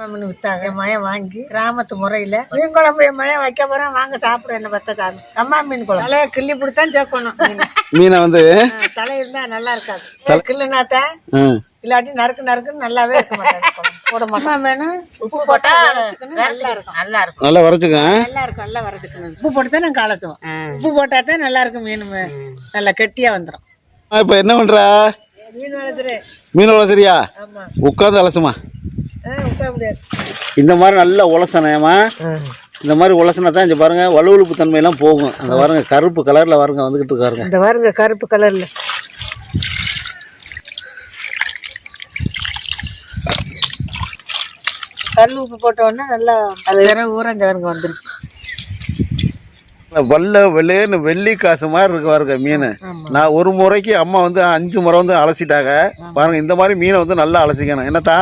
வித்தாங்க என் மயம் வாங்கி கிராமத்து முறையில மீன் குழம்பு என் மயம் வைக்க போறேன் வாங்க சாப்பிட என்ன பத்த சாமி அம்மா மீன் குழம்பு தலையை கிள்ளி பிடித்தான் சேர்க்கணும் மீனை வந்து தலை இருந்தா நல்லா இருக்காது கிள்ளுனாத்தான் இல்லாட்டி நறுக்குன்னு நல்லாவே இருக்க மாட்டாங்க போட மாட்டோம் வேணும் உப்பு போட்டா நல்லா இருக்கும் நல்லா வரைச்சுக்க நல்லா வரைச்சுக்கணும் உப்பு போட்டு தான் நாங்கள் அலசுவோம் உப்பு போட்டா தான் நல்லா இருக்கும் மீன் நல்லா கெட்டியா வந்துடும் இப்போ என்ன பண்ற மீன் வளர்த்துறேன் மீன் வளர்த்துறியா ஆமா உட்காந்து அலசுமா உட்கார முடியாது இந்த மாதிரி நல்லா உலசனேமா இந்த மாதிரி உலசனை தான் இங்கே பாருங்க வலுவழுப்பு தன்மையெல்லாம் போகும் அந்த பாருங்க கருப்பு கலர்ல பாருங்க வந்துகிட்டு இருக்காருங்க இந்த பாருங்க கருப்பு கலர்ல கல் உப்பு போட்டோன்னா நல்லா அது வேற ஊரம் இந்த பாருங்க வந்துருச்சு வல்ல வெள்ளையன்னு வெள்ளி காசு மாதிரி இருக்கு பாருங்க மீன் நான் ஒரு முறைக்கு அம்மா வந்து 5 முறை வந்து அலசிட்டாங்க பாருங்க இந்த மாதிரி மீனை வந்து நல்லா அலசிக்கணும் என்னத்தா